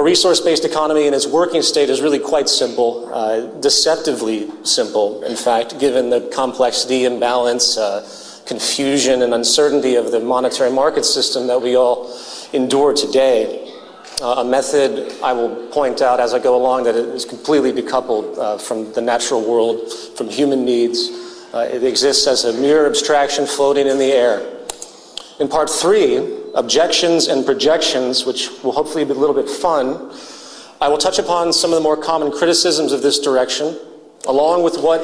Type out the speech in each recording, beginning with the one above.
A resource-based economy in its working state is really quite simple, deceptively simple, in fact, given the complexity, imbalance, confusion, and uncertainty of the monetary market system that we all endure today. A method I will point out as I go along that is completely decoupled from the natural world, from human needs. It exists as a mere abstraction floating in the air. In part 3, objections and projections, which will hopefully be a little bit fun, I will touch upon some of the more common criticisms of this direction, along with what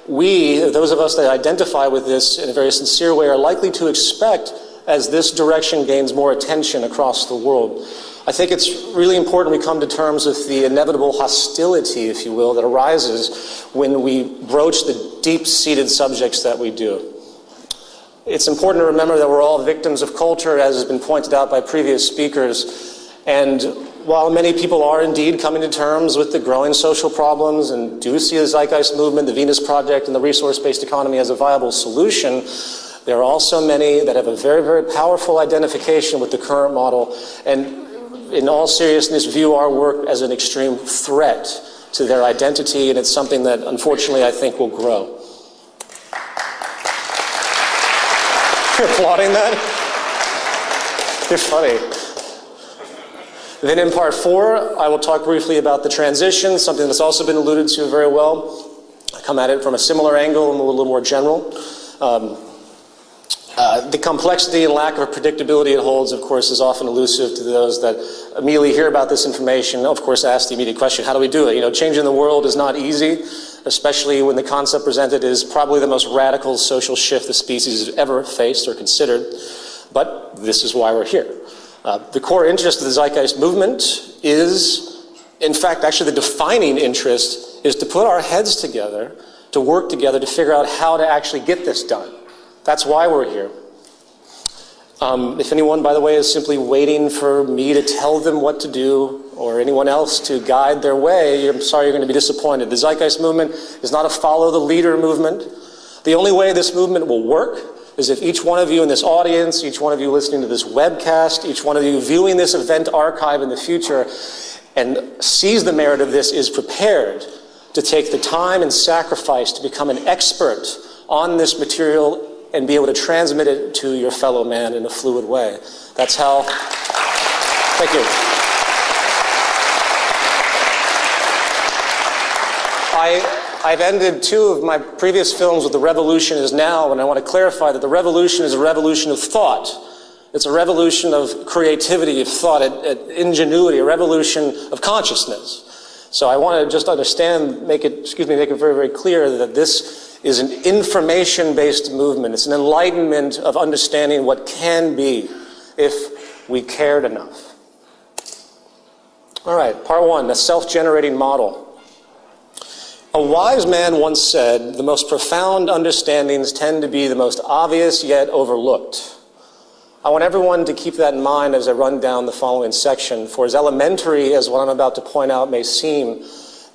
we, those of us that identify with this in a very sincere way, are likely to expect as this direction gains more attention across the world. I think it's really important we come to terms with the inevitable hostility, if you will, that arises when we broach the deep-seated subjects that we do. It's important to remember that we're all victims of culture, as has been pointed out by previous speakers, and while many people are indeed coming to terms with the growing social problems and do see the Zeitgeist Movement, the Venus Project, and the resource-based economy as a viable solution, there are also many that have a very, very powerful identification with the current model, and in all seriousness, view our work as an extreme threat to their identity, and it's something that, unfortunately, I think will grow. You're applauding that? You're funny. Then in part 4, I will talk briefly about the transition, something that's also been alluded to very well. I come at it from a similar angle and a little more general. The complexity and lack of predictability it holds, of course, is often elusive to those that immediately hear about this information, of course, ask the immediate question, how do we do it? You know, changing the world is not easy, especially when the concept presented is probably the most radical social shift the species has ever faced or considered. But this is why we're here. The core interest of the Zeitgeist Movement is, in fact, actually the defining interest is to put our heads together, to work together, to figure out how to actually get this done. That's why we're here. If anyone, by the way, is simply waiting for me to tell them what to do or anyone else to guide their way, I'm sorry you're going to be disappointed. The Zeitgeist Movement is not a follow the leader movement. The only way this movement will work is if each one of you in this audience, each one of you listening to this webcast, each one of you viewing this event archive in the future and sees the merit of this is prepared to take the time and sacrifice to become an expert on this material and be able to transmit it to your fellow man in a fluid way. That's how, thank you. I've ended 2 of my previous films with the revolution is now, and I want to clarify that the revolution is a revolution of thought. It's a revolution of creativity, of thought, ingenuity, a revolution of consciousness. So I want to just understand, make it very, very clear that this is an information-based movement. It's an enlightenment of understanding what can be if we cared enough. All right, part 1, the self-generating model. A wise man once said, the most profound understandings tend to be the most obvious yet overlooked. I want everyone to keep that in mind as I run down the following section, for as elementary as what I'm about to point out may seem,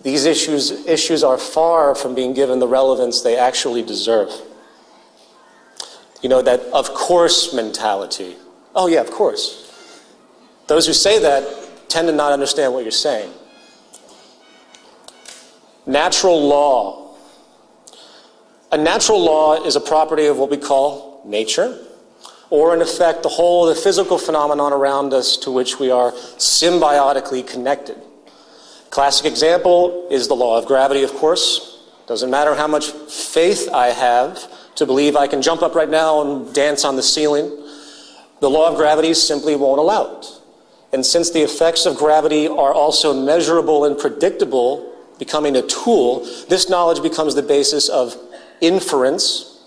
these issues are far from being given the relevance they actually deserve. You know, that of course mentality. Oh yeah, of course. Those who say that tend to not understand what you're saying. Natural law. A natural law is a property of what we call nature, or in effect the whole of the physical phenomenon around us to which we are symbiotically connected. Classic example is the law of gravity, of course. Doesn't matter how much faith I have to believe I can jump up right now and dance on the ceiling. The law of gravity simply won't allow it. And since the effects of gravity are also measurable and predictable, becoming a tool, this knowledge becomes the basis of inference,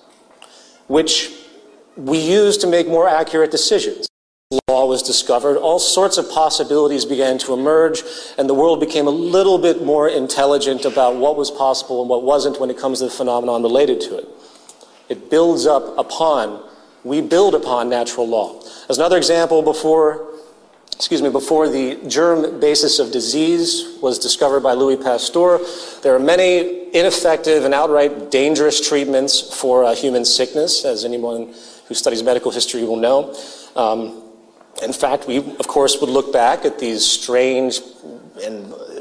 which we use to make more accurate decisions. Law was discovered, all sorts of possibilities began to emerge, and the world became a little bit more intelligent about what was possible and what wasn't when it comes to the phenomenon related to it. It builds up upon, we build upon natural law. As another example, before the germ basis of disease was discovered by Louis Pasteur, there are many ineffective and outright dangerous treatments for human sickness, as anyone who studies medical history will know. In fact, we, of course, would look back at these strange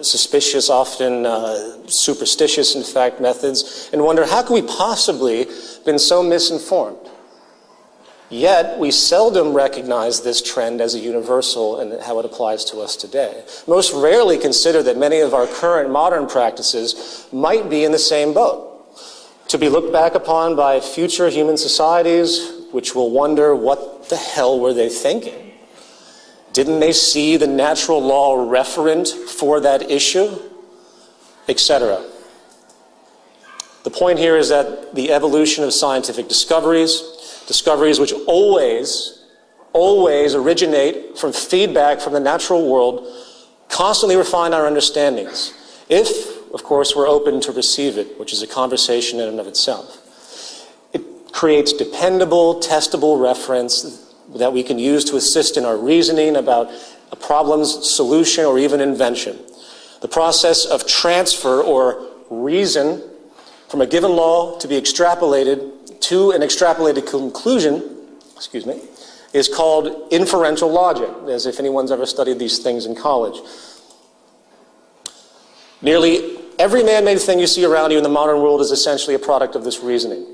suspicious, often superstitious, in fact, methods, and wonder, how could we possibly been so misinformed? Yet, we seldom recognize this trend as a universal and how it applies to us today. Most rarely consider that many of our current modern practices might be in the same boat, to be looked back upon by future human societies, which will wonder, what the hell were they thinking? Didn't they see the natural law referent for that issue? Etc. The point here is that the evolution of scientific discoveries which always originate from feedback from the natural world, constantly refine our understandings, if, of course, we're open to receive it, which is a conversation in and of itself. It creates dependable, testable reference that we can use to assist in our reasoning about a problem's solution or even invention. The process of transfer or reason from a given law to be extrapolated to an extrapolated conclusion, is called inferential logic, as if anyone's ever studied these things in college. Nearly every man-made thing you see around you in the modern world is essentially a product of this reasoning.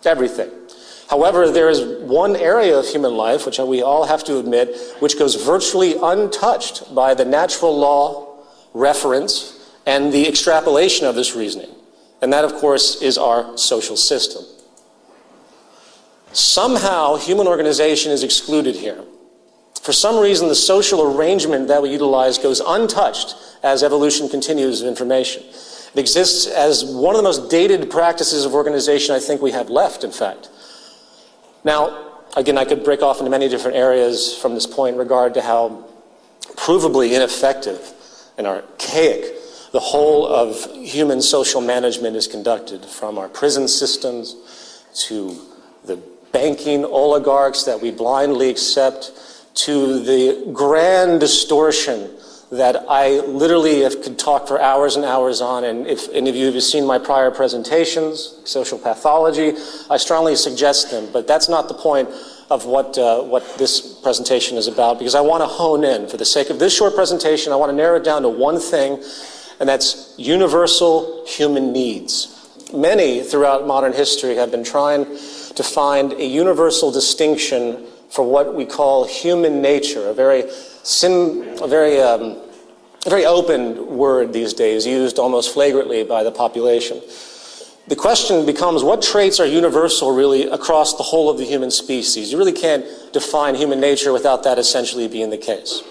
Everything. However, there is one area of human life, which we all have to admit, which goes virtually untouched by the natural law reference and the extrapolation of this reasoning. And that, of course, is our social system. Somehow, human organization is excluded here. For some reason, the social arrangement that we utilize goes untouched as evolution continues of information. It exists as one of the most dated practices of organization I think we have left, in fact. Now, again, I could break off into many different areas from this point in regard to how provably ineffective and archaic the whole of human social management is conducted, from our prison systems to the banking oligarchs that we blindly accept, to the grand distortion that I literally could talk for hours and hours on. And if any of you have seen my prior presentations, social pathology, I strongly suggest them. But that's not the point of what this presentation is about, because I want to hone in. For the sake of this short presentation, I want to narrow it down to one thing, and that's universal human needs. Many throughout modern history have been trying to find a universal distinction for what we call human nature, a very open word these days, used almost flagrantly by the population. The question becomes, what traits are universal really across the whole of the human species? You really can't define human nature without that essentially being the case.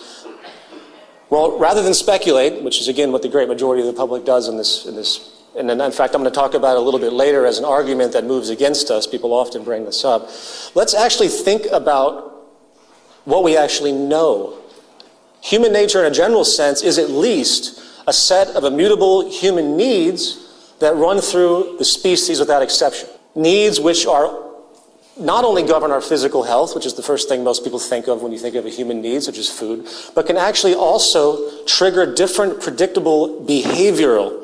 Well, rather than speculate, which is again what the great majority of the public does in this, and in fact I'm going to talk about it a little bit later as an argument that moves against us, people often bring this up, let's actually think about what we actually know. Human nature in a general sense is at least a set of immutable human needs that run through the species without exception. Needs which are not only govern our physical health, which is the first thing most people think of when you think of a human need, such as food, but can actually also trigger different predictable behavioral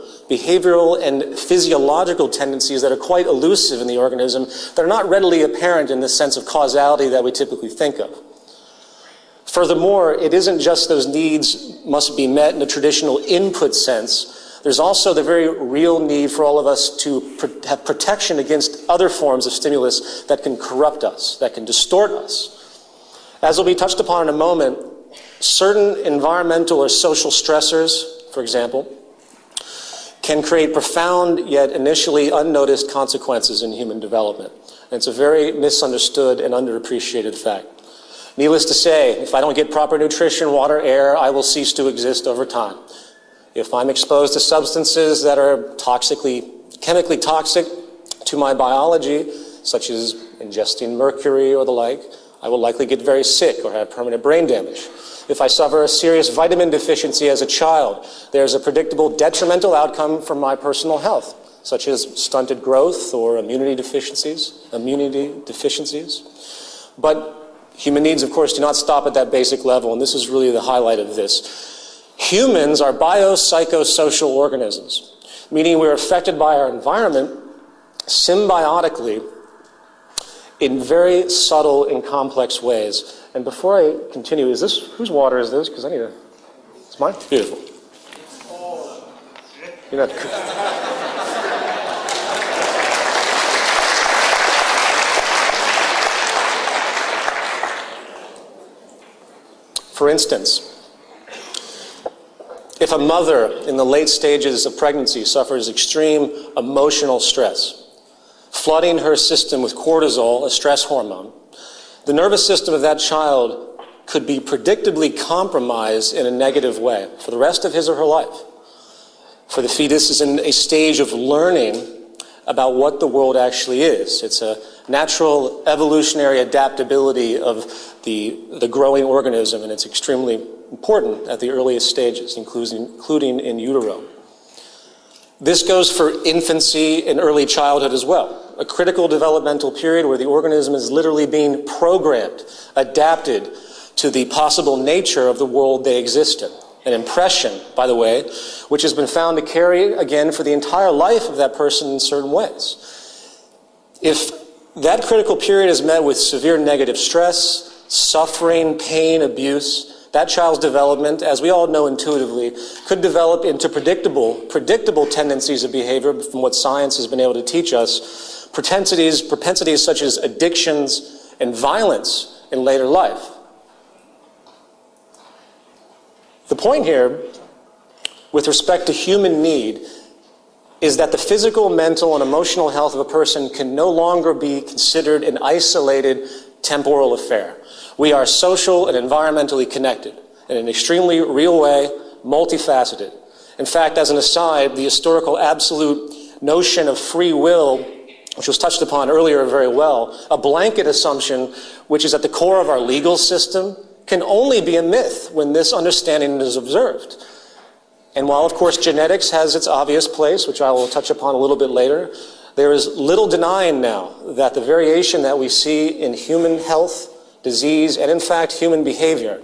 and physiological tendencies that are quite elusive in the organism, that are not readily apparent in the sense of causality that we typically think of. Furthermore, it isn't just those needs must be met in a traditional input sense. There's also the very real need for all of us to have protection against other forms of stimulus that can corrupt us, that can distort us. As will be touched upon in a moment, certain environmental or social stressors, for example, can create profound yet initially unnoticed consequences in human development. And it's a very misunderstood and underappreciated fact. Needless to say, if I don't get proper nutrition, water, air, I will cease to exist over time. If I'm exposed to substances that are chemically toxic to my biology, such as ingesting mercury or the like, I will likely get very sick or have permanent brain damage. If I suffer a serious vitamin deficiency as a child, there's a predictable detrimental outcome for my personal health, such as stunted growth or immunity deficiencies. But human needs, of course, do not stop at that basic level, and this is really the highlight of this. Humans are biopsychosocial organisms, meaning we're affected by our environment symbiotically in very subtle and complex ways. And before I continue, whose water is this? Because I need it's mine? Beautiful. You're not. For instance, if a mother in the late stages of pregnancy suffers extreme emotional stress, flooding her system with cortisol, a stress hormone, the nervous system of that child could be predictably compromised in a negative way for the rest of his or her life. For the fetus is in a stage of learning about what the world actually is. It's a natural evolutionary adaptability of the growing organism, and it's extremely important at the earliest stages, including in utero. This goes for infancy and early childhood as well, a critical developmental period where the organism is literally being programmed, adapted to the possible nature of the world they exist in. An impression, by the way, which has been found to carry, again, for the entire life of that person in certain ways. If that critical period is met with severe negative stress, suffering, pain, abuse, that child's development, as we all know intuitively, could develop into predictable tendencies of behavior from what science has been able to teach us, propensities such as addictions and violence in later life. The point here, with respect to human need, is that the physical, mental, and emotional health of a person can no longer be considered an isolated temporal affair. We are social and environmentally connected in an extremely real way, multifaceted. In fact, as an aside, the historical absolute notion of free will, which was touched upon earlier very well, a blanket assumption which is at the core of our legal system, can only be a myth when this understanding is observed. And while, of course, genetics has its obvious place, which I will touch upon a little bit later, there is little denying now that the variation that we see in human health, disease, and in fact human behavior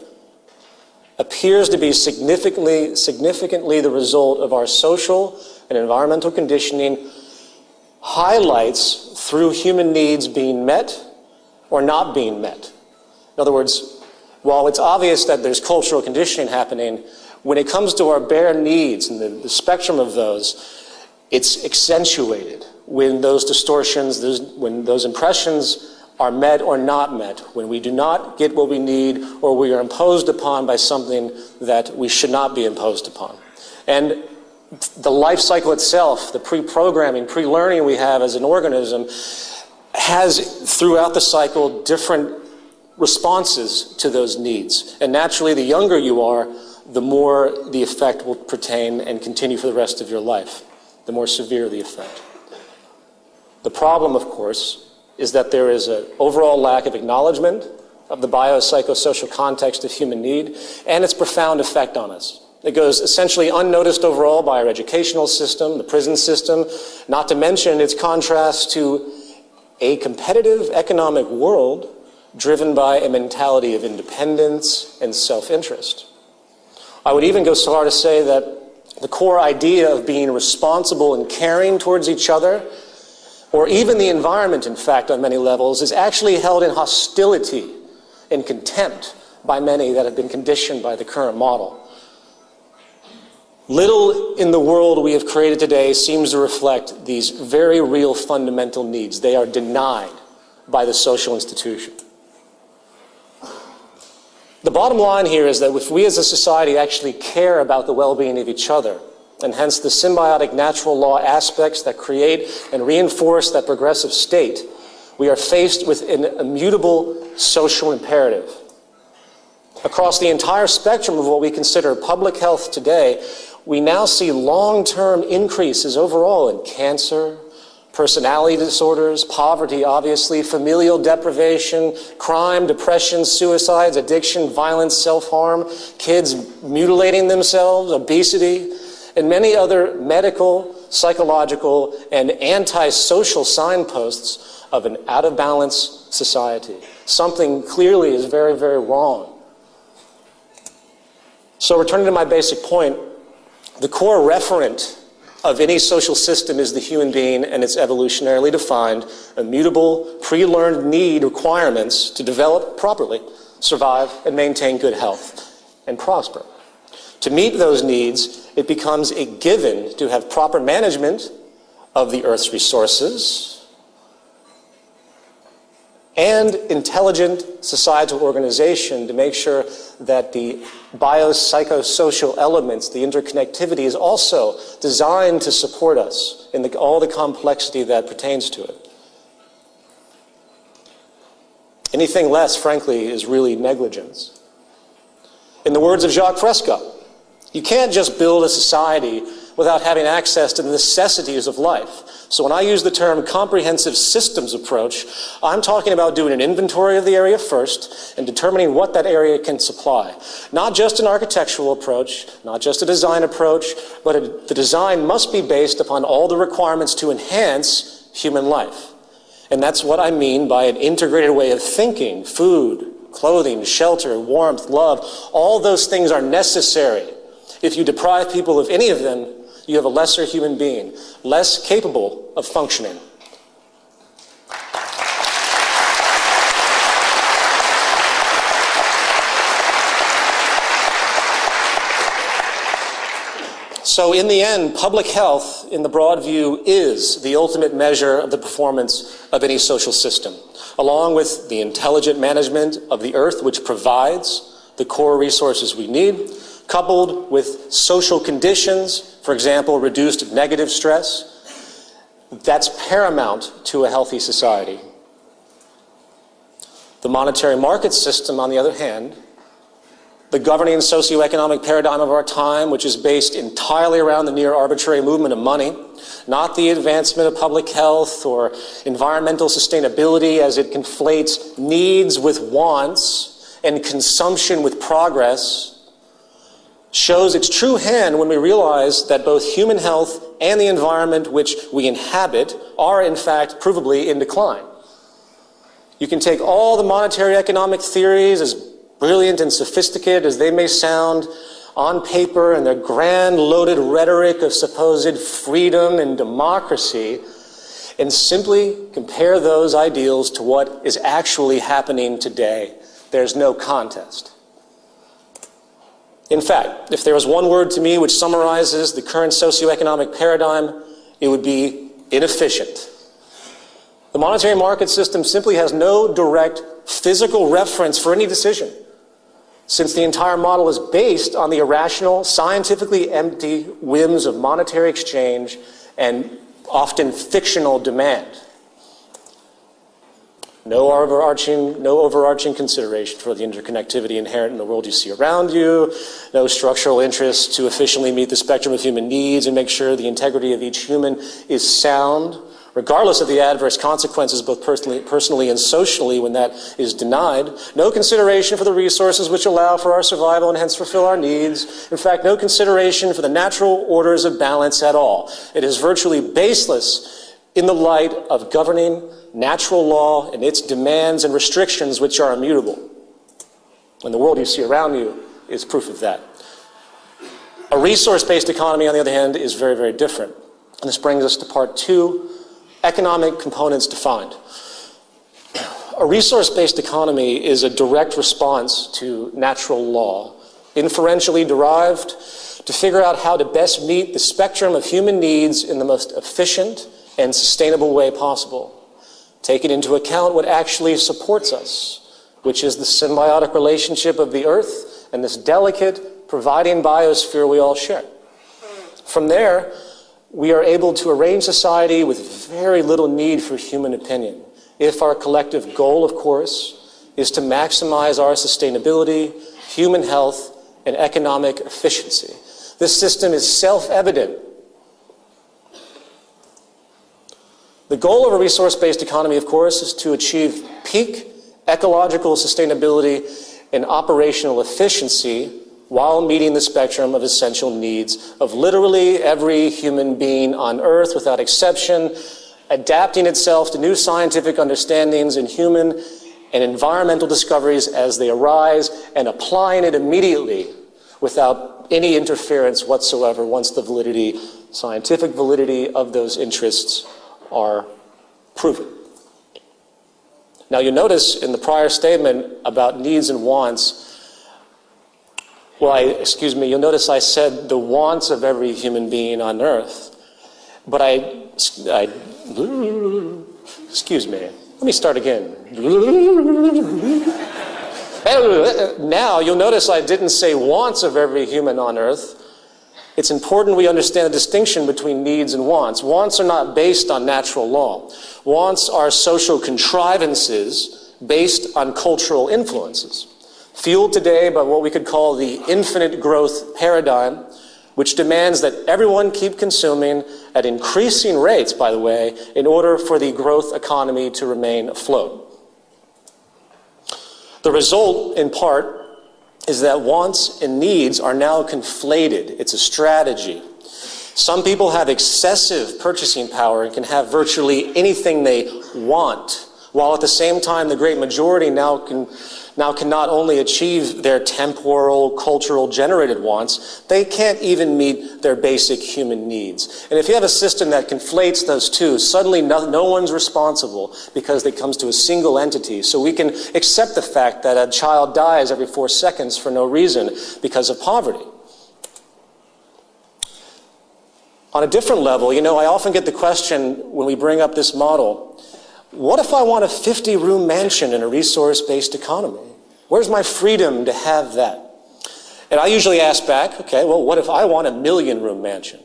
appears to be significantly the result of our social and environmental conditioning, highlights through human needs being met or not being met. In other words, while it's obvious that there's cultural conditioning happening, when it comes to our bare needs and the spectrum of those, it's accentuated when those distortions, when those impressions are met or not met, when we do not get what we need or we are imposed upon by something that we should not be imposed upon. And the life cycle itself, the pre-programming, pre-learning we have as an organism has throughout the cycle different responses to those needs. And naturally, the younger you are, the more the effect will pertain and continue for the rest of your life, the more severe the effect. The problem, of course, is that there is an overall lack of acknowledgement of the biopsychosocial context of human need and its profound effect on us. It goes essentially unnoticed overall by our educational system, the prison system, not to mention its contrast to a competitive economic world driven by a mentality of independence and self-interest. I would even go so far to say that the core idea of being responsible and caring towards each other, or even the environment, in fact, on many levels, is actually held in hostility and contempt by many that have been conditioned by the current model. Little in the world we have created today seems to reflect these very real fundamental needs. They are denied by the social institution. The bottom line here is that if we as a society actually care about the well-being of each other, and hence the symbiotic natural law aspects that create and reinforce that progressive state, we are faced with an immutable social imperative. Across the entire spectrum of what we consider public health today, we now see long-term increases overall in cancer, personality disorders, poverty, obviously, familial deprivation, crime, depression, suicides, addiction, violence, self-harm, kids mutilating themselves, obesity, and many other medical, psychological, and anti-social signposts of an out-of-balance society. Something clearly is very, very wrong. So returning to my basic point, the core referent of any social system is the human being and its evolutionarily defined, immutable, pre-learned need requirements to develop properly, survive, and maintain good health, and prosper. To meet those needs, it becomes a given to have proper management of the Earth's resources and intelligent societal organization to make sure that the biopsychosocial elements, the interconnectivity, is also designed to support us in all the complexity that pertains to it. Anything less, frankly, is really negligence. In the words of Jacques Fresco, you can't just build a society without having access to the necessities of life. So when I use the term comprehensive systems approach, I'm talking about doing an inventory of the area first and determining what that area can supply. Not just an architectural approach, not just a design approach, but the design must be based upon all the requirements to enhance human life. And that's what I mean by an integrated way of thinking. Food, clothing, shelter, warmth, love, all those things are necessary. If you deprive people of any of them, you have a lesser human being, less capable of functioning. So in the end, public health, in the broad view, is the ultimate measure of the performance of any social system, along with the intelligent management of the earth, which provides the core resources we need, coupled with social conditions, for example, reduced negative stress. That's paramount to a healthy society. The monetary market system, on the other hand, the governing socioeconomic paradigm of our time, which is based entirely around the near arbitrary movement of money, not the advancement of public health or environmental sustainability as it conflates needs with wants and consumption with progress, shows its true hand when we realize that both human health and the environment which we inhabit are, in fact, provably in decline. You can take all the monetary economic theories, as brilliant and sophisticated as they may sound on paper, and their grand loaded rhetoric of supposed freedom and democracy, and simply compare those ideals to what is actually happening today. There's no contest. In fact, if there was one word to me which summarizes the current socioeconomic paradigm, it would be inefficient. The monetary market system simply has no direct physical reference for any decision, since the entire model is based on the irrational, scientifically empty whims of monetary exchange and often fictional demand. No overarching consideration for the interconnectivity inherent in the world you see around you, no structural interest to efficiently meet the spectrum of human needs and make sure the integrity of each human is sound, regardless of the adverse consequences both personally and socially when that is denied. No consideration for the resources which allow for our survival and hence fulfill our needs. In fact, no consideration for the natural orders of balance at all. It is virtually baseless in the light of governing natural law and its demands and restrictions which are immutable. And the world you see around you is proof of that. A resource-based economy, on the other hand, is very, very different. And this brings us to part two, economic components defined. A resource-based economy is a direct response to natural law, inferentially derived to figure out how to best meet the spectrum of human needs in the most efficient and sustainable way possible, taking into account what actually supports us, which is the symbiotic relationship of the earth and this delicate, providing biosphere we all share. From there, we are able to arrange society with very little need for human opinion, if our collective goal, of course, is to maximize our sustainability, human health, and economic efficiency. This system is self-evident. The goal of a resource-based economy, of course, is to achieve peak ecological sustainability and operational efficiency while meeting the spectrum of essential needs of literally every human being on Earth without exception, adapting itself to new scientific understandings in human and environmental discoveries as they arise, and applying it immediately without any interference whatsoever once the scientific validity of those interests are proven. Now you notice in the prior statement about needs and wants, Well, excuse me, you'll notice I said the wants of every human being on earth, but excuse me, let me start again. Now, you'll notice I didn't say wants of every human on earth. It's important we understand the distinction between needs and wants. Wants are not based on natural law. Wants are social contrivances based on cultural influences, fueled today by what we could call the infinite growth paradigm, which demands that everyone keep consuming at increasing rates, by the way, in order for the growth economy to remain afloat. The result, in part, is that wants and needs are now conflated. It's a strategy. Some people have excessive purchasing power and can have virtually anything they want, while at the same time the great majority now can not only achieve their temporal, cultural generated wants, they can't even meet their basic human needs. And if you have a system that conflates those two, suddenly no one's responsible because it comes to a single entity. So we can accept the fact that a child dies every 4 seconds for no reason because of poverty. On a different level, you know, I often get the question when we bring up this model, what if I want a 50-room mansion in a resource-based economy? Where's my freedom to have that? And I usually ask back, okay, well, what if I want a 1,000,000-room mansion?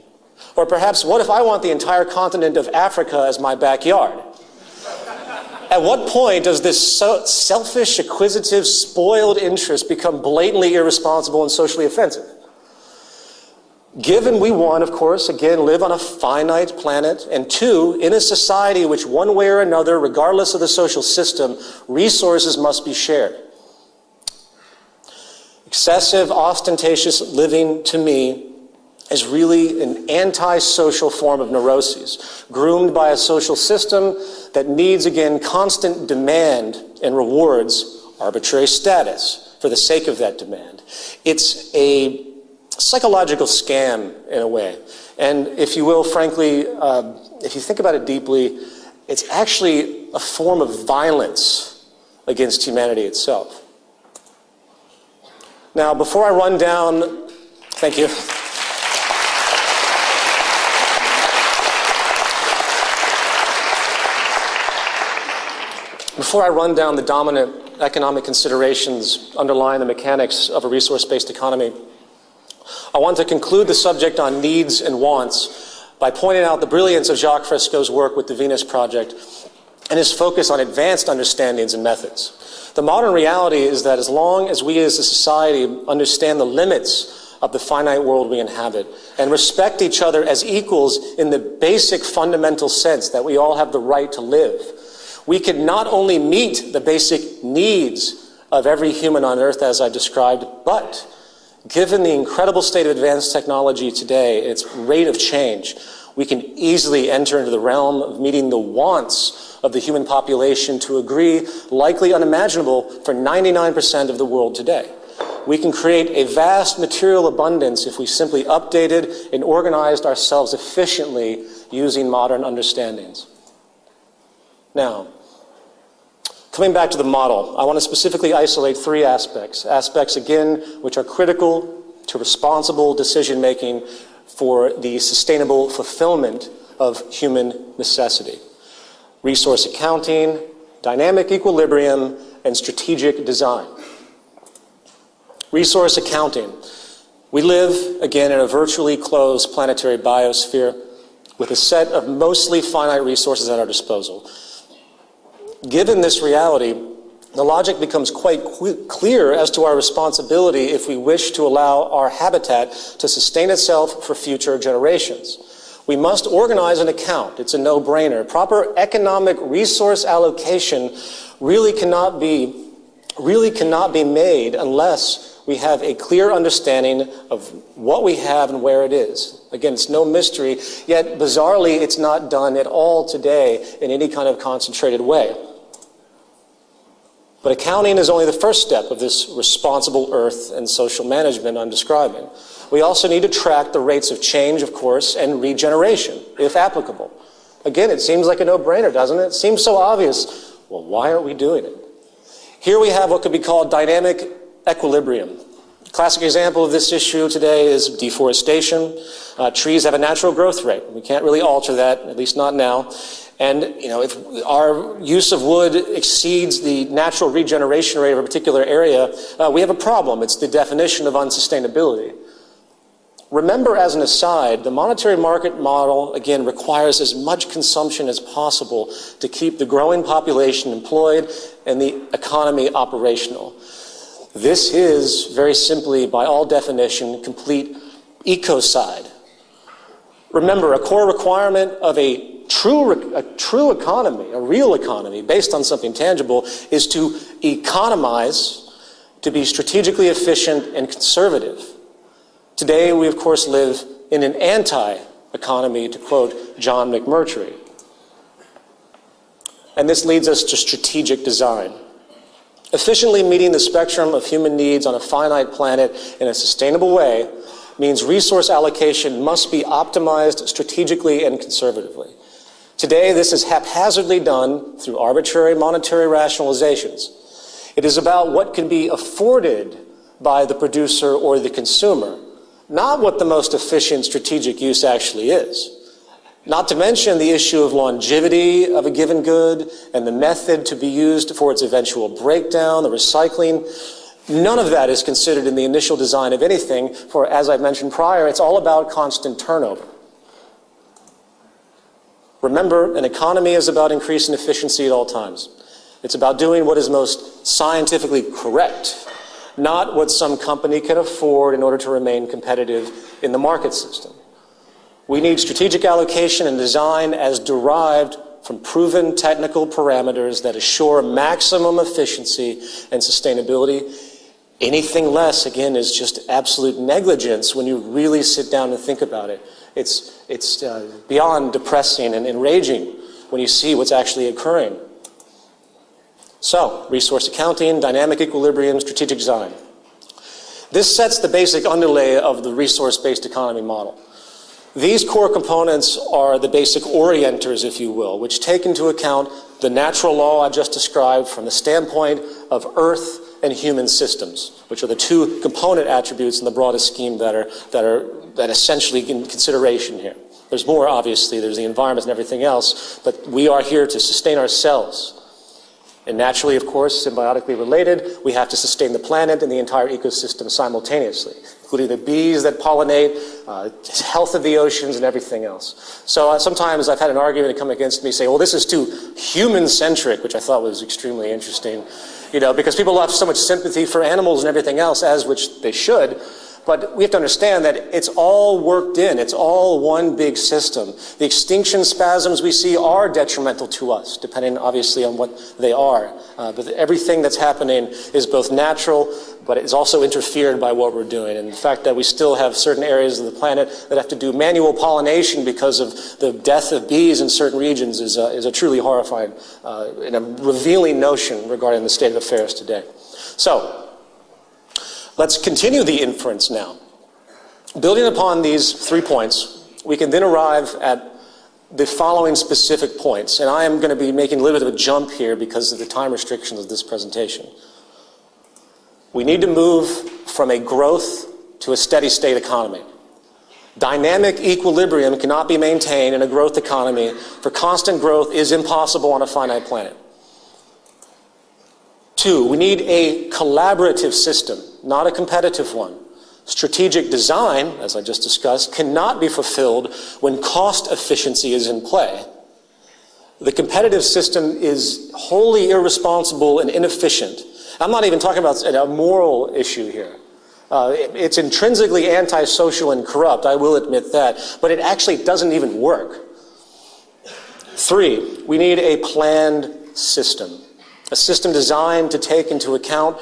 Or perhaps, what if I want the entire continent of Africa as my backyard? At what point does this selfish, acquisitive, spoiled interest become blatantly irresponsible and socially offensive? Given we, one, of course, again, live on a finite planet, and two, in a society which one way or another, regardless of the social system, resources must be shared. Excessive, ostentatious living, to me, is really an anti-social form of neuroses, groomed by a social system that needs, again, constant demand and rewards arbitrary status for the sake of that demand. It's a psychological scam, in a way. And if you will, frankly, if you think about it deeply, it's actually a form of violence against humanity itself. Now, before I run down, thank you. Before I run down the dominant economic considerations underlying the mechanics of a resource-based economy, I want to conclude the subject on needs and wants by pointing out the brilliance of Jacques Fresco's work with the Venus Project and his focus on advanced understandings and methods. The modern reality is that as long as we as a society understand the limits of the finite world we inhabit and respect each other as equals in the basic fundamental sense that we all have the right to live, we can not only meet the basic needs of every human on earth as I described, but given the incredible state of advanced technology today, its rate of change, we can easily enter into the realm of meeting the wants of the human population to a degree likely unimaginable for 99% of the world today. We can create a vast material abundance if we simply updated and organized ourselves efficiently using modern understandings. Now, coming back to the model, I want to specifically isolate 3 aspects. Aspects, again, which are critical to responsible decision-making for the sustainable fulfillment of human necessity. Resource accounting, dynamic equilibrium, and strategic design. Resource accounting. We live, again, in a virtually closed planetary biosphere with a set of mostly finite resources at our disposal. Given this reality, the logic becomes quite clear as to our responsibility if we wish to allow our habitat to sustain itself for future generations. We must organize an account. It's a no-brainer. Proper economic resource allocation really cannot be made unless we have a clear understanding of what we have and where it is. Again, it's no mystery, yet bizarrely, it's not done at all today in any kind of concentrated way. But accounting is only the first step of this responsible earth and social management I'm describing. We also need to track the rates of change, of course, and regeneration, if applicable. Again, it seems like a no-brainer, doesn't it? It seems so obvious. Well, why aren't we doing it? Here we have what could be called dynamic equilibrium. Classic example of this issue today is deforestation. Trees have a natural growth rate. We can't really alter that, at least not now. And if our use of wood exceeds the natural regeneration rate of a particular area, we have a problem. It's the definition of unsustainability. Remember, as an aside, the monetary market model, again, requires as much consumption as possible to keep the growing population employed and the economy operational. This is, very simply, by all definition, complete ecocide. Remember, a core requirement of a true economy, a real economy, based on something tangible, is to economize, to be strategically efficient and conservative. Today, we, of course, live in an anti-economy, to quote John McMurtry. And this leads us to strategic design. Efficiently meeting the spectrum of human needs on a finite planet in a sustainable way means resource allocation must be optimized strategically and conservatively. Today, this is haphazardly done through arbitrary monetary rationalizations. It is about what can be afforded by the producer or the consumer, not what the most efficient strategic use actually is. Not to mention the issue of longevity of a given good and the method to be used for its eventual breakdown, the recycling. None of that is considered in the initial design of anything, for, as I mentioned prior, it's all about constant turnover. Remember, an economy is about increasing efficiency at all times. It's about doing what is most scientifically correct, not what some company can afford in order to remain competitive in the market system. We need strategic allocation and design as derived from proven technical parameters that assure maximum efficiency and sustainability. Anything less, again, is just absolute negligence when you really sit down and think about it. It's beyond depressing and enraging when you see what's actually occurring. So, resource accounting, dynamic equilibrium, strategic design. This sets the basic underlay of the resource-based economy model. These core components are the basic orienters, if you will, which take into account the natural law I just described from the standpoint of Earth and human systems, which are the two component attributes in the broadest scheme that essentially in consideration here. There's more, obviously, there's the environment and everything else, but we are here to sustain ourselves. And naturally, of course, symbiotically related, we have to sustain the planet and the entire ecosystem simultaneously, including the bees that pollinate, health of the oceans, and everything else. So sometimes I've had an argument come against me saying, well, this is too human-centric, which I thought was extremely interesting, because people have so much sympathy for animals and everything else, as which they should. But we have to understand that it's all worked in. It's all one big system. The extinction spasms we see are detrimental to us, depending obviously on what they are. But everything that's happening is both natural, but it's also interfered by what we're doing. And the fact that we still have certain areas of the planet that have to do manual pollination because of the death of bees in certain regions is a truly horrifying and a revealing notion regarding the state of affairs today. So, let's continue the inference now. Building upon these 3 points, we can then arrive at the following specific points. And I am going to be making a little bit of a jump here because of the time restrictions of this presentation. We need to move from a growth to a steady state economy. Dynamic equilibrium cannot be maintained in a growth economy, for constant growth is impossible on a finite planet. 2, we need a collaborative system, not a competitive one. Strategic design, as I just discussed, cannot be fulfilled when cost efficiency is in play. The competitive system is wholly irresponsible and inefficient. I'm not even talking about a moral issue here. It's intrinsically antisocial and corrupt, I will admit that, but it actually doesn't even work. 3, we need a planned system. A system designed to take into account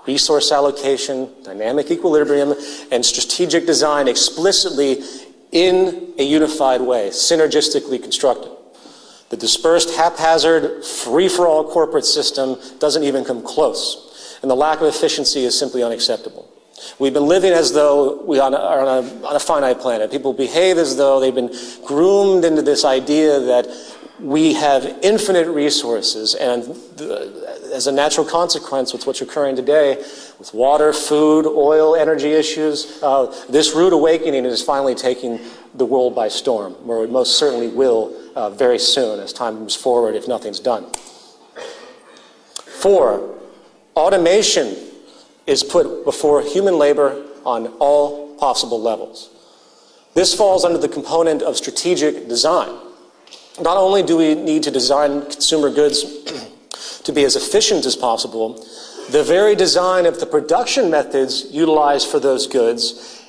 resource allocation, dynamic equilibrium, and strategic design explicitly in a unified way, synergistically constructed. The dispersed, haphazard, free-for-all corporate system doesn't even come close, and the lack of efficiency is simply unacceptable. We've been living as though we are on a finite planet. People behave as though they've been groomed into this idea that we have infinite resources, and as a natural consequence with what's occurring today with water, food, oil, energy issues, this rude awakening is finally taking the world by storm, where it most certainly will very soon as time moves forward if nothing's done. 4, automation is put before human labor on all possible levels. This falls under the component of strategic design. Not only do we need to design consumer goods to be as efficient as possible, the very design of the production methods utilized for those goods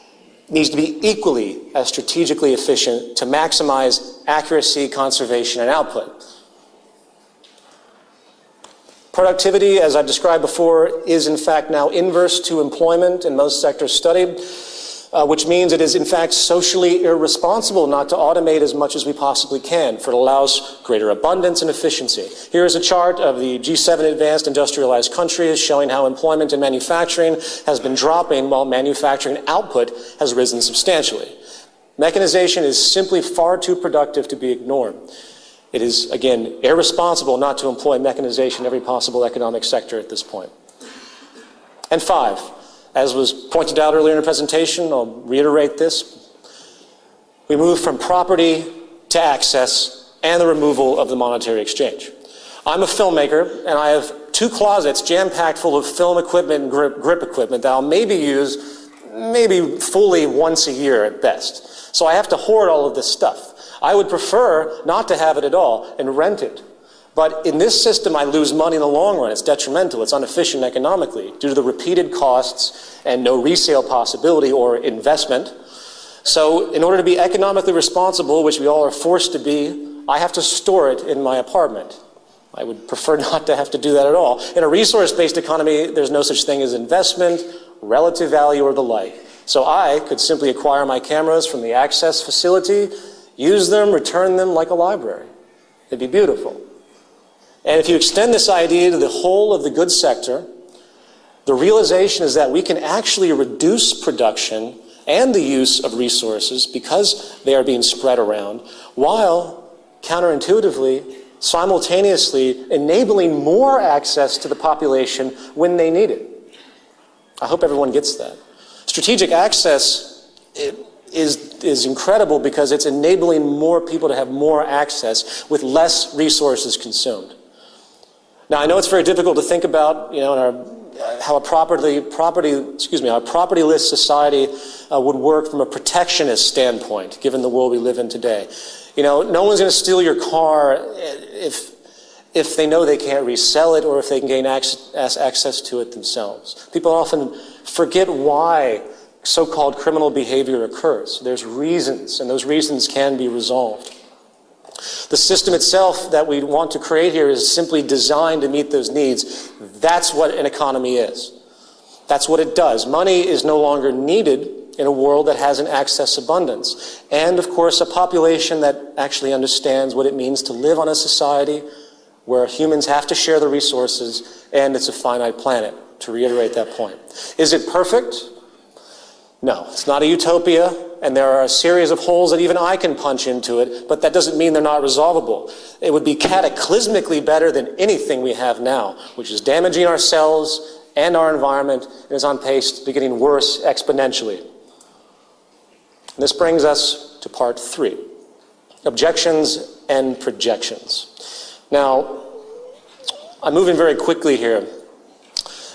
needs to be equally as strategically efficient to maximize accuracy, conservation, and output. Productivity, as I've described before, is in fact now inverse to employment in most sectors studied, which means it is in fact socially irresponsible not to automate as much as we possibly can, for it allows greater abundance and efficiency. Here is a chart of the G7 advanced industrialized countries showing how employment in manufacturing has been dropping while manufacturing output has risen substantially. Mechanization is simply far too productive to be ignored. It is, again, irresponsible not to employ mechanization in every possible economic sector at this point. And 5, as was pointed out earlier in the presentation, I'll reiterate this, we move from property to access and the removal of the monetary exchange. I'm a filmmaker, and I have 2 closets jam-packed full of film equipment and grip equipment that I'll maybe use fully once a year at best. So I have to hoard all of this stuff. I would prefer not to have it at all and rent it. But in this system, I lose money in the long run. It's detrimental. It's inefficient economically due to the repeated costs and no resale possibility or investment. So in order to be economically responsible, which we all are forced to be, I have to store it in my apartment. I would prefer not to have to do that at all. In a resource-based economy, there's no such thing as investment, relative value, or the like. So I could simply acquire my cameras from the Access facility, use them, return them like a library. It'd be beautiful. And if you extend this idea to the whole of the goods sector, the realization is that we can actually reduce production and the use of resources because they are being spread around, while counterintuitively, simultaneously enabling more access to the population when they need it. I hope everyone gets that. Strategic access is incredible because it's enabling more people to have more access with less resources consumed. Now, I know it's very difficult to think about, you know, how a property-less society would work from a protectionist standpoint, given the world we live in today. You know, no one's going to steal your car if they know they can't resell it or if they can gain access to it themselves. People often forget why so-called criminal behavior occurs. There's reasons, and those reasons can be resolved. The system itself that we want to create here is simply designed to meet those needs. That's what an economy is. That's what it does. Money is no longer needed in a world that has an access abundance. And, of course, a population that actually understands what it means to live on a society where humans have to share the resources and it's a finite planet, to reiterate that point. Is it perfect? No, it's not a utopia, and there are a series of holes that even I can punch into it, but that doesn't mean they're not resolvable. It would be cataclysmically better than anything we have now, which is damaging ourselves and our environment, and is on pace to be getting worse exponentially. And this brings us to part 3, objections and projections. Now, I'm moving very quickly here.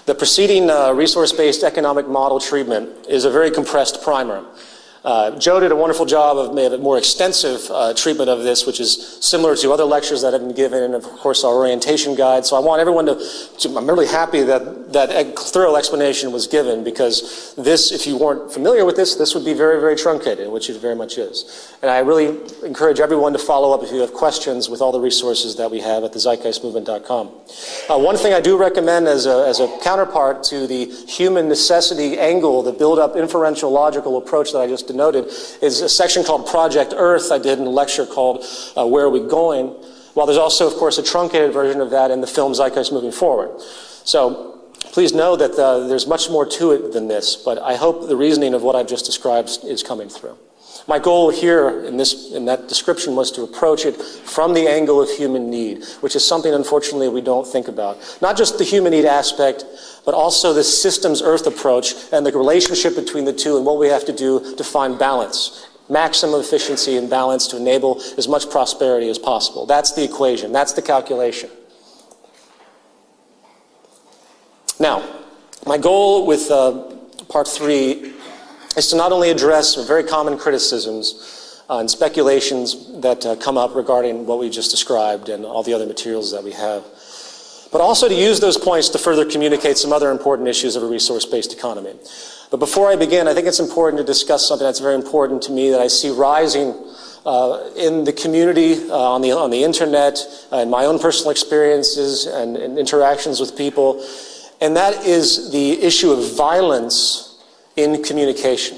The preceding resource-based economic model treatment is a very compressed primer. Joe did a wonderful job of a more extensive treatment of this, which is similar to other lectures that have been given, and of course our orientation guide. So I want everyone I'm really happy that that thorough explanation was given, because this, if you weren't familiar with this would be very, very truncated, which it very much is. And I really encourage everyone to follow up if you have questions with all the resources that we have at thezeitgeistmovement.com. One thing I do recommend as a counterpart to the human necessity angle, the build-up inferential logical approach that I just denoted, is a section called Project Earth I did in a lecture called Where Are We Going? While there's also, of course, a truncated version of that in the film Zeitgeist Moving Forward. So please know that there's much more to it than this, but I hope the reasoning of what I've just described is coming through. My goal here in that description was to approach it from the angle of human need, which is something, unfortunately, we don't think about. Not just the human need aspect, but also the systems Earth approach and the relationship between the two and what we have to do to find balance, maximum efficiency and balance to enable as much prosperity as possible. That's the equation. That's the calculation. Now, my goal with part 3 is to not only address some very common criticisms and speculations that come up regarding what we just described and all the other materials that we have, but also to use those points to further communicate some other important issues of a resource-based economy. But before I begin, I think it's important to discuss something that's very important to me that I see rising in the community, on the internet, in my own personal experiences and interactions with people, and that is the issue of violence in communication.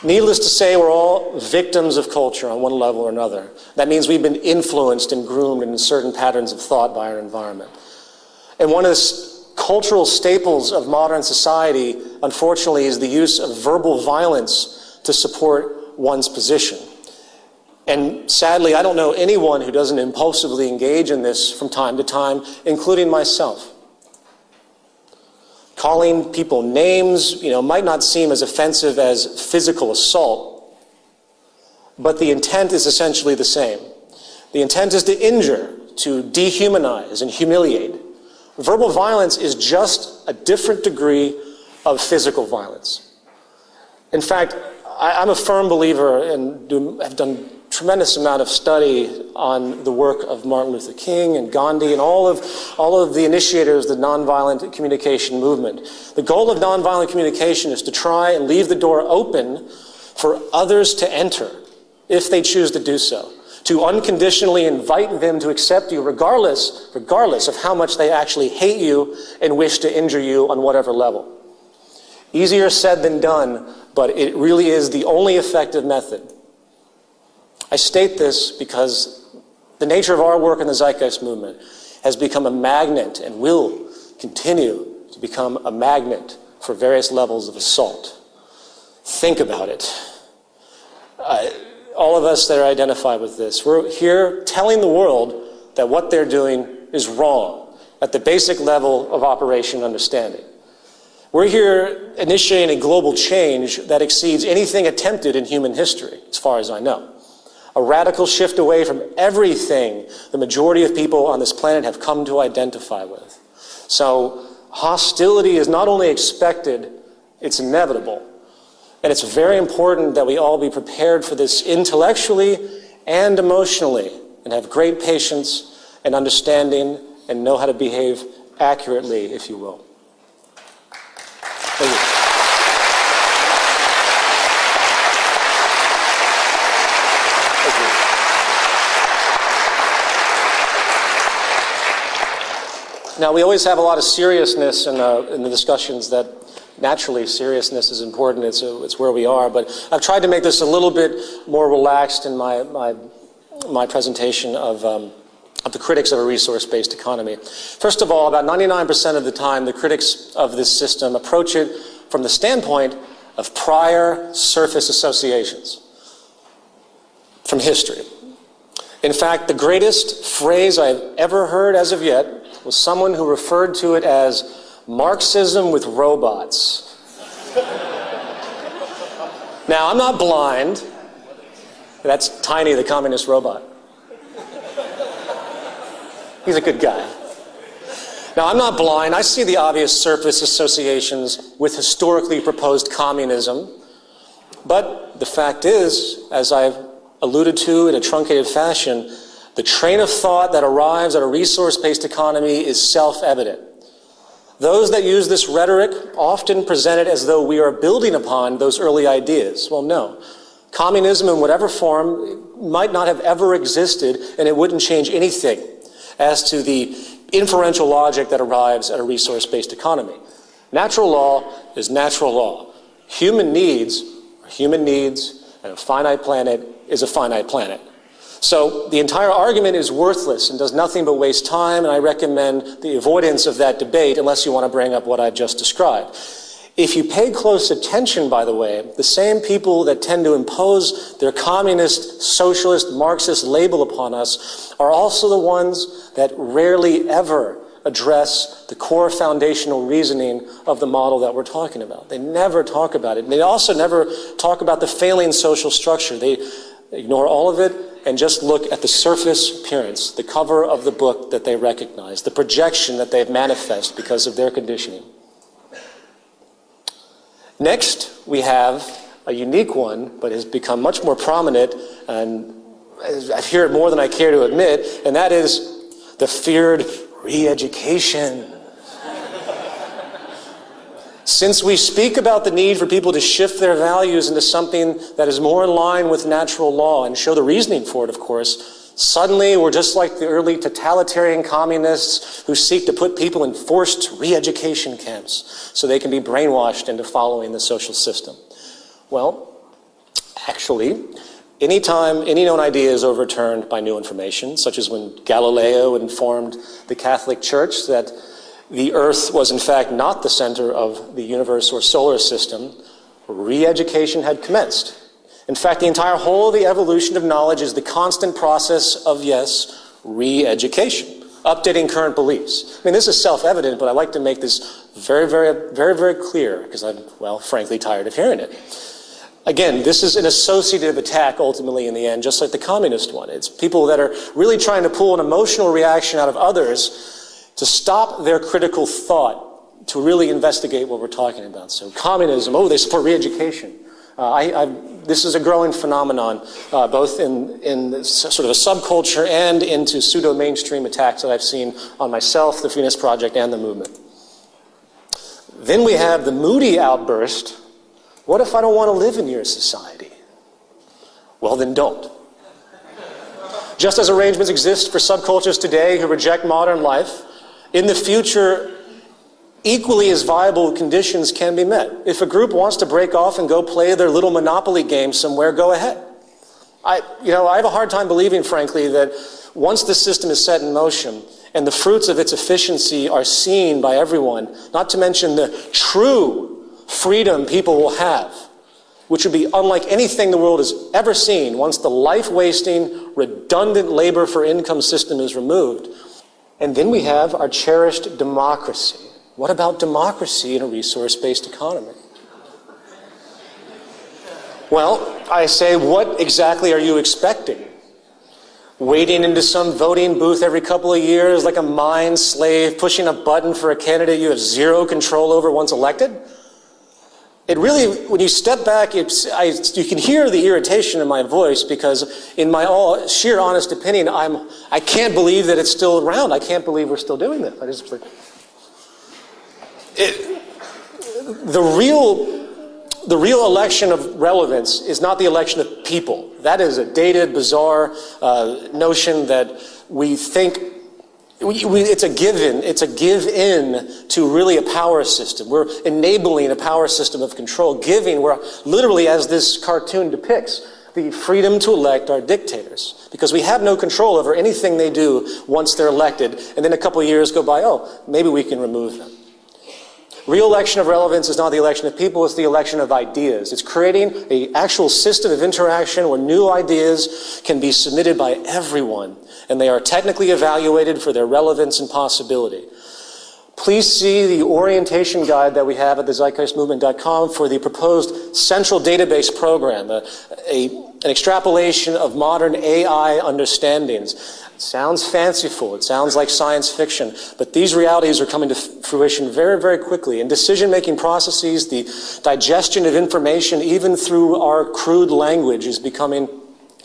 Needless to say, we're all victims of culture on one level or another. That means we've been influenced and groomed in certain patterns of thought by our environment. And one of the cultural staples of modern society, unfortunately, is the use of verbal violence to support one's position. And sadly, I don't know anyone who doesn't impulsively engage in this from time to time, including myself. Calling people names, might not seem as offensive as physical assault, but the intent is essentially the same. The intent is to injure, to dehumanize and humiliate. Verbal violence is just a different degree of physical violence. In fact, I'm a firm believer and have done a tremendous amount of study on the work of Martin Luther King and Gandhi and all of the initiators of the nonviolent communication movement. The goal of nonviolent communication is to try and leave the door open for others to enter if they choose to do so, to unconditionally invite them to accept you regardless of how much they actually hate you and wish to injure you on whatever level. Easier said than done, but it really is the only effective method. I state this because the nature of our work in the Zeitgeist movement has become a magnet and will continue to become a magnet for various levels of assault. Think about it. All of us that are identified with this, we're here telling the world that what they're doing is wrong at the basic level of operation and understanding. We're here initiating a global change that exceeds anything attempted in human history, as far as I know. A radical shift away from everything the majority of people on this planet have come to identify with. So hostility is not only expected, it's inevitable. And it's very important that we all be prepared for this intellectually and emotionally and have great patience and understanding and know how to behave accurately, if you will. Thank you. Now, we always have a lot of seriousness in the discussions that naturally seriousness is important. It's where we are. But I've tried to make this a little bit more relaxed in my presentation of the critics of a resource-based economy. First of all, about 99% of the time, the critics of this system approach it from the standpoint of prior surface associations from history. In fact, the greatest phrase I've ever heard as of yet was someone who referred to it as Marxism with robots. Now, I'm not blind. That's Tiny, the communist robot. He's a good guy. Now, I'm not blind. I see the obvious surface associations with historically proposed communism. But the fact is, as I've alluded to in a truncated fashion, the train of thought that arrives at a resource-based economy is self-evident. Those that use this rhetoric often present it as though we are building upon those early ideas. Well, no. Communism in whatever form might not have ever existed, and it wouldn't change anything as to the inferential logic that arrives at a resource-based economy. Natural law is natural law. Human needs are human needs, and a finite planet is a finite planet. So the entire argument is worthless and does nothing but waste time, and I recommend the avoidance of that debate unless you want to bring up what I've just described. If you pay close attention, by the way, the same people that tend to impose their communist, socialist, Marxist label upon us are also the ones that rarely ever address the core foundational reasoning of the model that we're talking about. They never talk about it. They also never talk about the failing social structure. They ignore all of it and just look at the surface appearance, the cover of the book that they recognize, the projection that they've manifest because of their conditioning. Next, we have a unique one, but has become much more prominent, and I hear it more than I care to admit, and that is the feared re-education. Since we speak about the need for people to shift their values into something that is more in line with natural law and show the reasoning for it, of course, suddenly we're just like the early totalitarian communists who seek to put people in forced re-education camps so they can be brainwashed into following the social system. Well, actually, anytime any known idea is overturned by new information, such as when Galileo informed the Catholic Church that the Earth was in fact not the center of the universe or solar system, re-education had commenced. In fact, the entire whole of the evolution of knowledge is the constant process of, yes, re-education, updating current beliefs. I mean, this is self-evident, but I like to make this very, very, very, very clear because I'm, well, frankly tired of hearing it. Again, this is an associative attack ultimately in the end, just like the communist one. It's people that are really trying to pull an emotional reaction out of others to stop their critical thought, to really investigate what we're talking about. So communism, oh, they support re-education. This is a growing phenomenon, both in sort of a subculture and into pseudo-mainstream attacks that I've seen on myself, the Freeness Project, and the movement. Then we have the moody outburst, what if I don't want to live in your society? Well, then don't. Just as arrangements exist for subcultures today who reject modern life, in the future, equally as viable conditions can be met. If a group wants to break off and go play their little Monopoly game somewhere, go ahead. I have a hard time believing, frankly, that once the system is set in motion and the fruits of its efficiency are seen by everyone, not to mention the true freedom people will have, which would be unlike anything the world has ever seen once the life-wasting, redundant labor for income system is removed. And then we have our cherished democracy. What about democracy in a resource-based economy? Well, I say, what exactly are you expecting? Wading into some voting booth every couple of years like a mind slave, pushing a button for a candidate you have zero control over once elected? It really, when you step back, you can hear the irritation in my voice because in my all sheer honest opinion, I can't believe that it's still around. I can't believe we're still doing this. The real election of relevance is not the election of people. That is a dated, bizarre notion that we think it's a give-in. It's a give-in to really a power system. We're enabling a power system of control, giving, we're literally, as this cartoon depicts, the freedom to elect our dictators. Because we have no control over anything they do once they're elected, and then a couple of years go by, oh, maybe we can remove them. Real election of relevance is not the election of people, it's the election of ideas. It's creating an actual system of interaction where new ideas can be submitted by everyone, and they are technically evaluated for their relevance and possibility. Please see the orientation guide that we have at thezeitgeistmovement.com for the proposed central database program, an extrapolation of modern AI understandings. It sounds fanciful, it sounds like science fiction, but these realities are coming to fruition very, very quickly. In decision-making processes, the digestion of information, even through our crude language, is becoming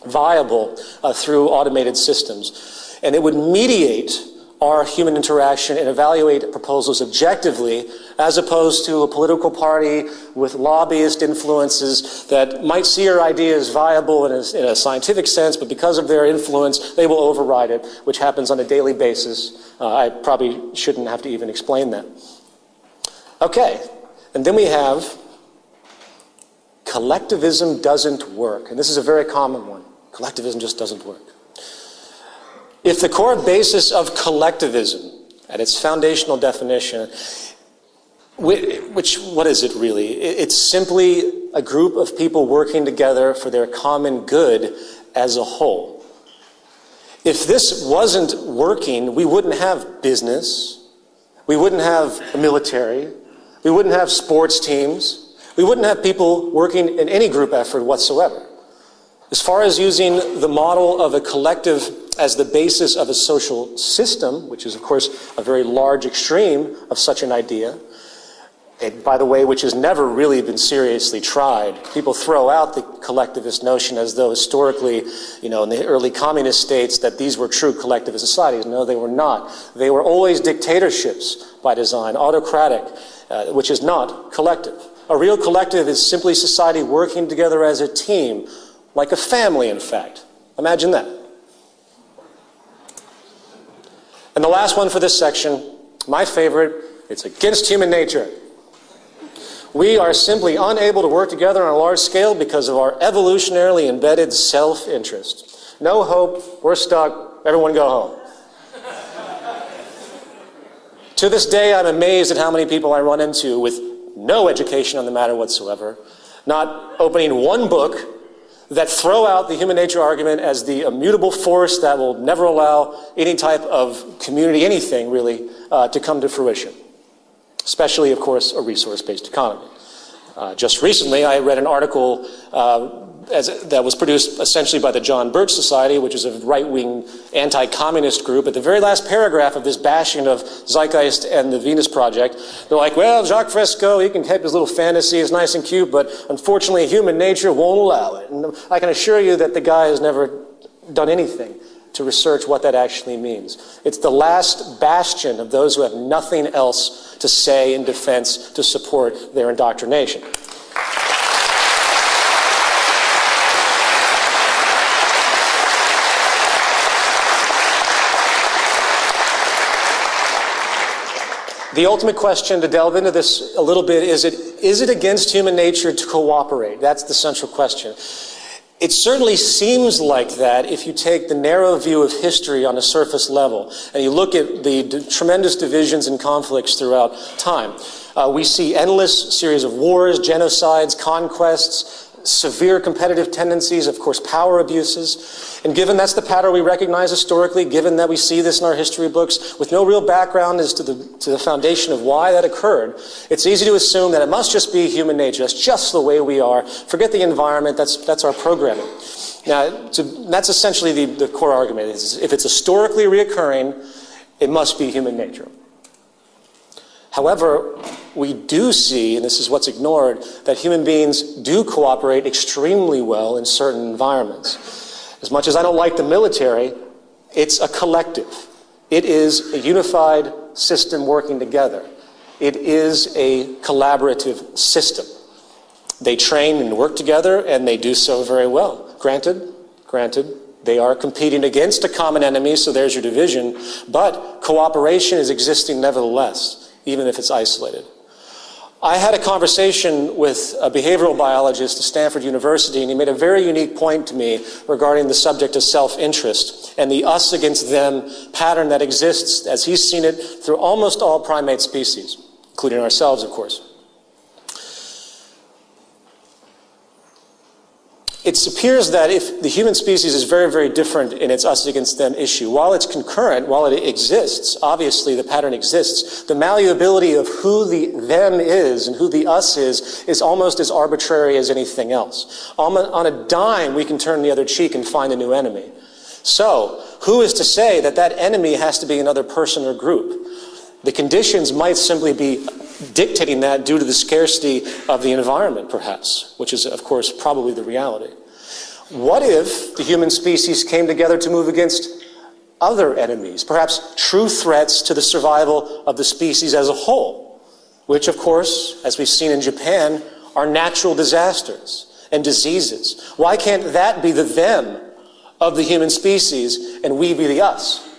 viable through automated systems. And it would mediate our human interaction and evaluate proposals objectively, as opposed to a political party with lobbyist influences that might see our ideas viable in a scientific sense, but because of their influence, they will override it, which happens on a daily basis. I probably shouldn't have to even explain that. Okay, and then we have collectivism doesn't work. And this is a very common one. Collectivism just doesn't work. If the core basis of collectivism, at its foundational definition, What is it really? It's simply a group of people working together for their common good as a whole. If this wasn't working, we wouldn't have business, we wouldn't have a military, we wouldn't have sports teams, we wouldn't have people working in any group effort whatsoever. As far as using the model of a collective as the basis of a social system, which is of course a very large extreme of such an idea, by the way, which has never really been seriously tried. People throw out the collectivist notion as though historically, in the early communist states, that these were true collectivist societies. No, they were not. They were always dictatorships by design, autocratic, which is not collective. A real collective is simply society working together as a team, like a family, in fact. Imagine that. And the last one for this section, my favorite, it's against human nature. We are simply unable to work together on a large scale because of our evolutionarily embedded self-interest. No hope, we're stuck, everyone go home. To this day, I'm amazed at how many people I run into with no education on the matter whatsoever, not opening one book, that throw out the human nature argument as the immutable force that will never allow any type of community, anything really, to come to fruition. Especially, of course, a resource-based economy. Just recently, I read an article that was produced essentially by the John Birch Society, which is a right-wing anti-communist group. At the very last paragraph of this bashing of Zeitgeist and the Venus Project, they're like, well, Jacques Fresco, he can keep his little fantasy, it's nice and cute, but unfortunately human nature won't allow it. And I can assure you that the guy has never done anything to research what that actually means. It's the last bastion of those who have nothing else to say in defense to support their indoctrination. The ultimate question, to delve into this a little bit, is it against human nature to cooperate? That's the central question. It certainly seems like that if you take the narrow view of history on a surface level and you look at the tremendous divisions and conflicts throughout time. We see endless series of wars, genocides, conquests, severe competitive tendencies, of course, power abuses. And given that's the pattern we recognize historically, given that we see this in our history books, with no real background as to the foundation of why that occurred, it's easy to assume that it must just be human nature. It's just the way we are. Forget the environment. That's our programming. Now, that's essentially the core argument. If it's historically reoccurring, it must be human nature. However, we do see, and this is what's ignored, that human beings do cooperate extremely well in certain environments. As much as I don't like the military, it's a collective. It is a unified system working together. It is a collaborative system. They train and work together, and they do so very well. Granted, they are competing against a common enemy, so there's your division, but cooperation is existing nevertheless, even if it's isolated. I had a conversation with a behavioral biologist at Stanford University, and he made a very unique point to me regarding the subject of self-interest and the us against them pattern that exists, as he's seen it, through almost all primate species, including ourselves, of course. It appears that if the human species is very, very different in its us against them issue, while it's concurrent, while it exists, obviously the pattern exists, the malleability of who the them is and who the us is almost as arbitrary as anything else. On a dime, we can turn the other cheek and find a new enemy. So, who is to say that that enemy has to be another person or group? The conditions might simply be dictating that due to the scarcity of the environment, perhaps, which is, of course, probably the reality. What if the human species came together to move against other enemies, perhaps true threats to the survival of the species as a whole, which, of course, as we've seen in Japan, are natural disasters and diseases? Why can't that be the them of the human species and we be the us?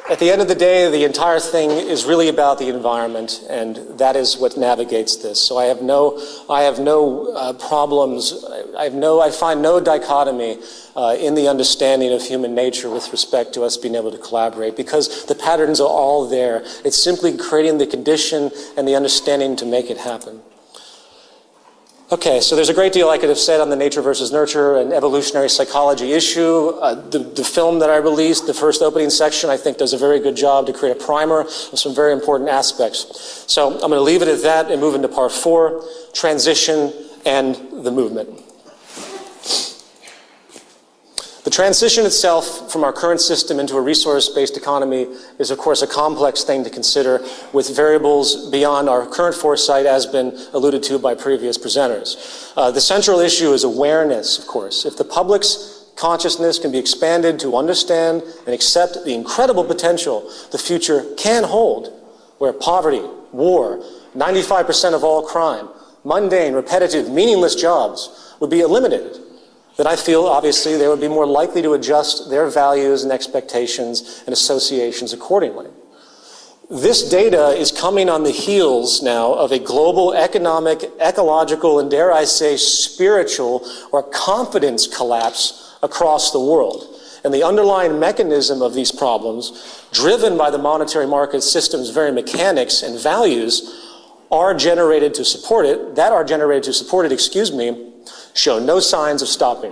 At the end of the day, the entire thing is really about the environment, and that is what navigates this. So I have no problems. I find no dichotomy in the understanding of human nature with respect to us being able to collaborate, because the patterns are all there. It's simply creating the condition and the understanding to make it happen. Okay, so there's a great deal I could have said on the nature versus nurture and evolutionary psychology issue. The film that I released, the first opening section, I think does a very good job to create a primer of some very important aspects. So I'm going to leave it at that and move into part 4, transition and the movement. The transition itself from our current system into a resource-based economy is, of course, a complex thing to consider with variables beyond our current foresight, as been alluded to by previous presenters. The central issue is awareness, of course. If the public's consciousness can be expanded to understand and accept the incredible potential the future can hold, where poverty, war, 95% of all crime, mundane, repetitive, meaningless jobs would be eliminated, then I feel, obviously, they would be more likely to adjust their values and expectations and associations accordingly. This data is coming on the heels now of a global economic, ecological, and dare I say, spiritual or confidence collapse across the world. And the underlying mechanism of these problems, driven by the monetary market system's very mechanics and values, are generated to support it, show no signs of stopping.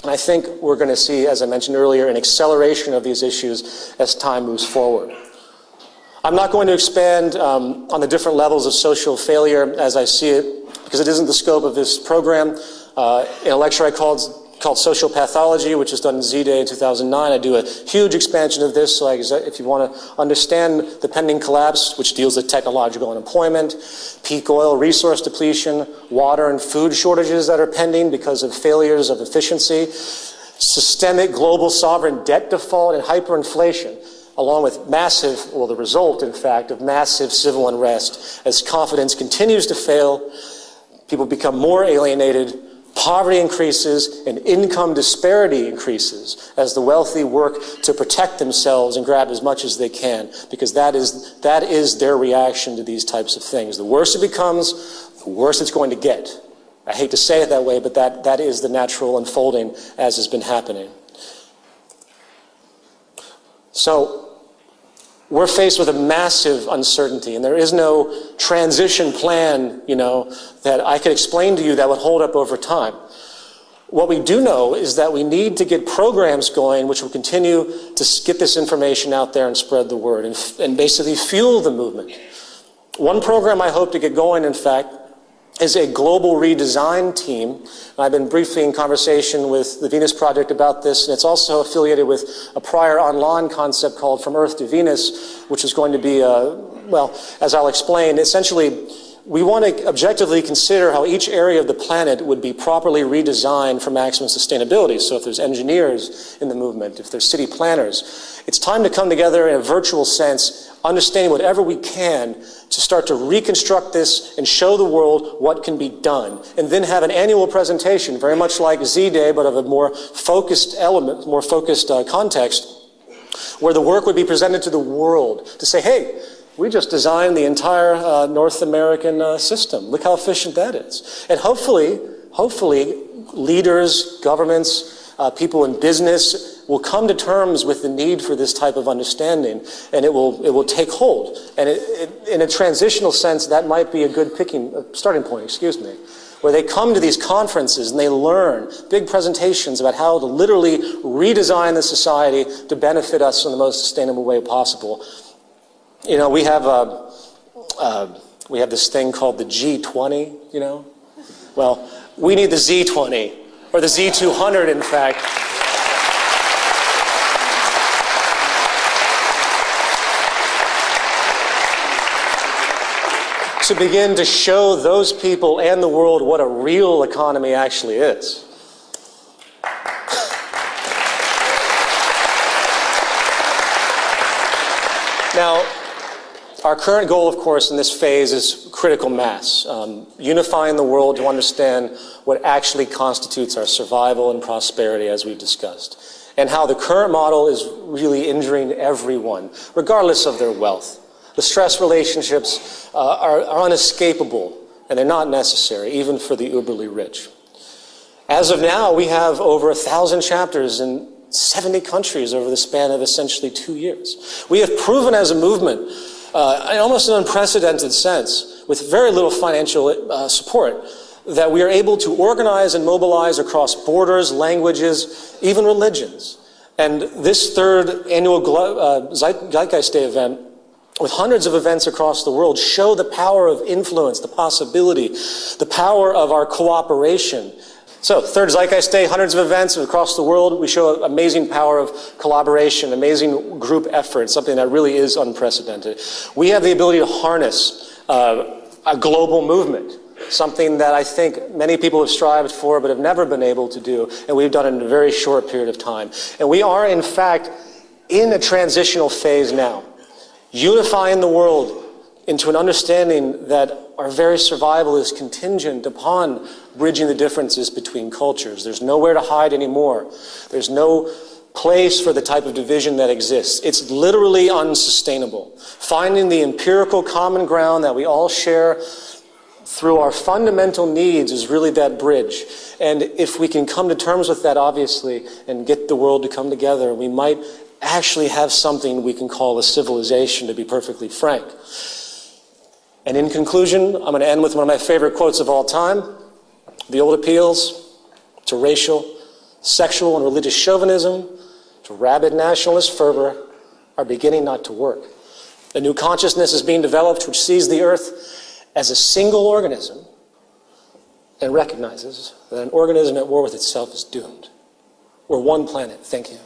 And I think we're going to see, as I mentioned earlier, an acceleration of these issues as time moves forward. I'm not going to expand on the different levels of social failure as I see it, because it isn't the scope of this program. In a lecture I called Social Pathology, which was done in Z-Day in 2009. I do a huge expansion of this, so if you want to understand the pending collapse, which deals with technological unemployment, peak oil resource depletion, water and food shortages that are pending because of failures of efficiency, systemic global sovereign debt default and hyperinflation, along with the result, in fact, of massive civil unrest. As confidence continues to fail, people become more alienated, poverty increases, and income disparity increases as the wealthy work to protect themselves and grab as much as they can, because that is their reaction to these types of things. The worse it becomes, the worse it's going to get. I hate to say it that way, but that is the natural unfolding as has been happening. So we're faced with a massive uncertainty, and there is no transition plan, that I could explain to you that would hold up over time. What we do know is that we need to get programs going which will continue to get this information out there and spread the word and basically fuel the movement. One program I hope to get going, in fact, is a global redesign team. I've been briefly in conversation with the Venus Project about this, and it's also affiliated with a prior online concept called From Earth to Venus, which is going to be, as I'll explain, essentially, we want to objectively consider how each area of the planet would be properly redesigned for maximum sustainability. So if there's engineers in the movement, if there's city planners, it's time to come together in a virtual sense, understanding whatever we can to start to reconstruct this and show the world what can be done. And then have an annual presentation, very much like Z-Day, but of a more focused element, more focused context, where the work would be presented to the world to say, hey, we just designed the entire North American system. Look how efficient that is. And hopefully, leaders, governments, people in business will come to terms with the need for this type of understanding, and it will take hold. And in a transitional sense, that might be a good starting point, where they come to these conferences and they learn big presentations about how to literally redesign the society to benefit us in the most sustainable way possible. We have this thing called the G20, Well, we need the Z20, or the Z200, in fact. To begin to show those people and the world what a real economy actually is. Now, our current goal, of course, in this phase is critical mass, unifying the world to understand what actually constitutes our survival and prosperity, as we've discussed. and how the current model is really injuring everyone, regardless of their wealth. The stress relationships are unescapable, and they're not necessary, even for the uberly rich. As of now, we have over 1,000 chapters in 70 countries over the span of essentially 2 years. We have proven as a movement, in almost an unprecedented sense, with very little financial support, that we are able to organize and mobilize across borders, languages, even religions. And this third annual Zeitgeist Day event, with hundreds of events across the world, show the power of influence, the possibility, the power of our cooperation. So, third Zeitgeist Day, hundreds of events across the world. We show amazing power of collaboration, amazing group effort, something that really is unprecedented. We have the ability to harness a global movement, something that I think many people have strived for but have never been able to do, and we've done it in a very short period of time. And we are, in fact, in a transitional phase now, unifying the world into an understanding that our very survival is contingent upon bridging the differences between cultures. There's nowhere to hide anymore. There's no place for the type of division that exists. It's literally unsustainable. Finding the empirical common ground that we all share through our fundamental needs is really that bridge. And if we can come to terms with that, obviously, and get the world to come together, we might actually have something we can call a civilization, to be perfectly frank. And in conclusion, I'm going to end with one of my favorite quotes of all time. The old appeals to racial, sexual, and religious chauvinism, to rabid nationalist fervor, are beginning not to work. A new consciousness is being developed which sees the earth as a single organism and recognizes that an organism at war with itself is doomed. We're one planet. Thank you.